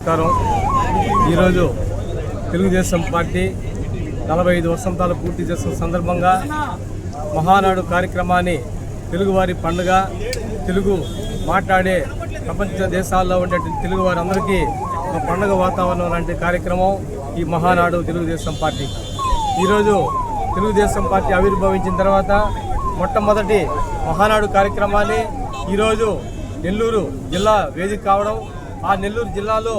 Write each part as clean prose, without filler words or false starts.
నమస్కారం. ఈరోజు తెలుగుదేశం పార్టీ 45 వసంతాలు పూర్తి చేసిన సందర్భంగా మహానాడు కార్యక్రమాన్ని తెలుగువారి పండుగ, తెలుగు మాట్లాడే ప్రపంచ దేశాల్లో ఉండే తెలుగు వారందరికీ ఒక పండుగ వాతావరణం లాంటి కార్యక్రమం ఈ మహానాడు తెలుగుదేశం పార్టీ. ఈరోజు తెలుగుదేశం పార్టీ ఆవిర్భవించిన తర్వాత మొట్టమొదటి మహానాడు కార్యక్రమాన్ని ఈరోజు నెల్లూరు జిల్లా వేదిక కావడం, ఆ నెల్లూరు జిల్లాలో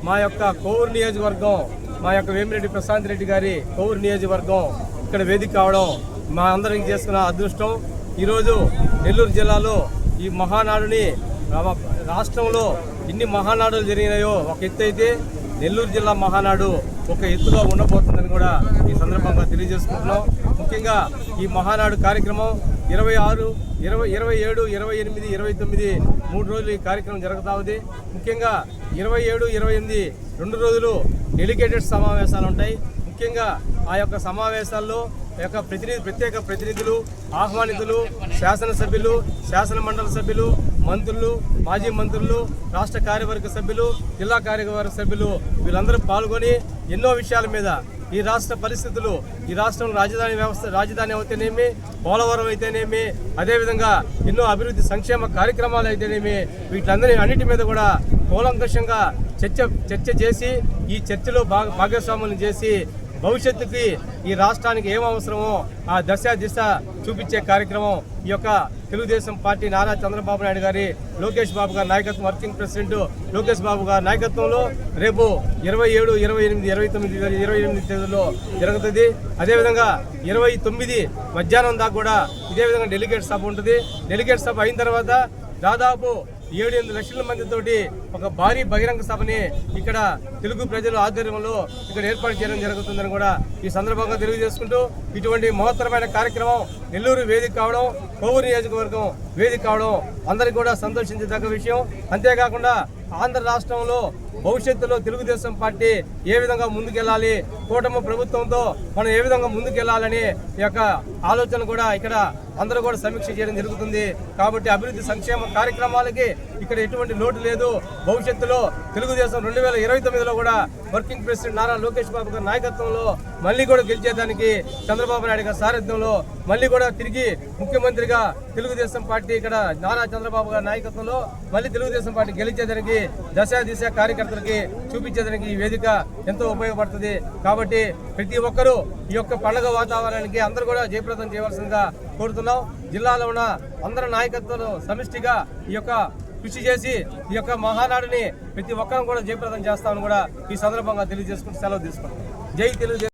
మా యొక్క కోవూరు నియోజకవర్గం, మా యొక్క వేమిరెడ్డి ప్రశాంత్ రెడ్డి గారి కోవూరు నియోజకవర్గం ఇక్కడ వేదిక కావడం మా అందరికి చేసుకున్న అదృష్టం. ఈరోజు నెల్లూరు జిల్లాలో ఈ మహానాడుని రాష్ట్రంలో ఎన్ని మహానాడులు జరిగినాయో ఒక ఎత్తు అయితే నెల్లూరు జిల్లా మహానాడు ఒక ఎత్తుగా ఉండబోతుందని కూడా ఈ సందర్భంగా తెలియజేసుకుంటున్నాం. ముఖ్యంగా ఈ మహానాడు కార్యక్రమం 26, 27, 28, 29 3 రోజులు ఈ కార్యక్రమం జరుగుతూ ఉంది. ముఖ్యంగా 27, 28 2 రోజులు డెలిగేటెడ్ సమావేశాలు ఉంటాయి. ముఖ్యంగా ఆ యొక్క సమావేశాల్లో ప్రత్యేక ప్రతినిధులు, ఆహ్వానితులు, శాసనసభ్యులు, శాసన మండలి సభ్యులు, మంత్రులు, మాజీ మంత్రులు, రాష్ట్ర కార్యవర్గ సభ్యులు, జిల్లా కార్యవర్గ సభ్యులు వీళ్ళందరూ పాల్గొని ఎన్నో విషయాల మీద ఈ రాష్ట్ర పరిస్థితులు, ఈ రాష్ట్రం రాజధాని అయితేనేమి, పోలవరం అయితేనేమి, అదేవిధంగా ఎన్నో అభివృద్ధి సంక్షేమ కార్యక్రమాలు అయితేనేమి అన్నిటి మీద కూడా కూలంకషంగా చర్చ చేసి ఈ చర్చలో భాగస్వాములను చేసి భవిష్యత్తుకి ఈ రాష్ట్రానికి ఏం అవసరమో ఆ దిశ చూపించే కార్యక్రమం ఈ యొక్క తెలుగుదేశం పార్టీ నారా చంద్రబాబు నాయుడు గారి, లోకేష్ బాబు గారి నాయకత్వం, వర్కింగ్ ప్రెసిడెంట్ లోకేష్ బాబు గారి నాయకత్వంలో రేపు 27, 28, 29 తేదీలో జరుగుతుంది. అదేవిధంగా 29 మధ్యాహ్నం దాకా కూడా ఇదే విధంగా డెలిగేట్ సభ ఉంటుంది. డెలిగేట్ సభ అయిన తర్వాత దాదాపు 7-8 లక్షల మందితోటి ఒక భారీ బహిరంగ సభని ఇక్కడ తెలుగు ప్రజల ఆధ్వర్యంలో ఇక్కడ ఏర్పాటు చేయడం జరుగుతుందని కూడా ఈ సందర్భంగా తెలియజేసుకుంటూ, ఇటువంటి మహత్తరమైన కార్యక్రమం నెల్లూరు వేదిక కావడం, కోవూరు నియోజకవర్గం వేదిక కావడం అందరికీ కూడా సంతోషించదగ్గ విషయం. అంతేకాకుండా ఆంధ్ర రాష్ట్రంలో భవిష్యత్తులో తెలుగుదేశం పార్టీ ఏ విధంగా ముందుకెళ్ళాలి, కూటమి ప్రభుత్వంతో మనం ఏ విధంగా ముందుకెళ్లాలని ఈ యొక్క ఆలోచన కూడా ఇక్కడ అందరూ కూడా సమీక్ష చేయడం జరుగుతుంది. కాబట్టి అభివృద్ధి సంక్షేమ కార్యక్రమాలకి ఇక్కడ ఎటువంటి లోటు లేదు. భవిష్యత్తులో తెలుగుదేశం 2029లో కూడా వర్కింగ్ ప్రెసిడెంట్ నారా లోకేష్ బాబు గారి నాయకత్వంలో మళ్ళీ కూడా గెలిచేదానికి, చంద్రబాబు నాయుడు గారి సారథ్యంలో మళ్ళీ కూడా తిరిగి ముఖ్యమంత్రిగా తెలుగుదేశం పార్టీ ఇక్కడ నారా చంద్రబాబు గారి నాయకత్వంలో మళ్ళీ తెలుగుదేశం పార్టీ గెలిచేదానికి దిశ కార్యకర్తలకి చూపించేదానికి ఈ వేదిక ఎంతో ఉపయోగపడుతుంది. కాబట్టి ప్రతి ఒక్కరూ ఈ యొక్క పండుగ వాతావరణానికి అందరూ కూడా జయప్రదం చేయవలసిందిగా కోరుతున్నాం. జిల్లాలో ఉన్న అందరి నాయకత్వాలు సమిష్టిగా ఈ యొక్క కృషి చేసి ఈ యొక్క మహానాడుని ప్రతి ఒక్కరూ కూడా జయప్రదం చేస్తామని కూడా ఈ సందర్భంగా తెలియజేసుకుంటూ సెలవు తీసుకుంటాం. జై తెలుగుదేశం.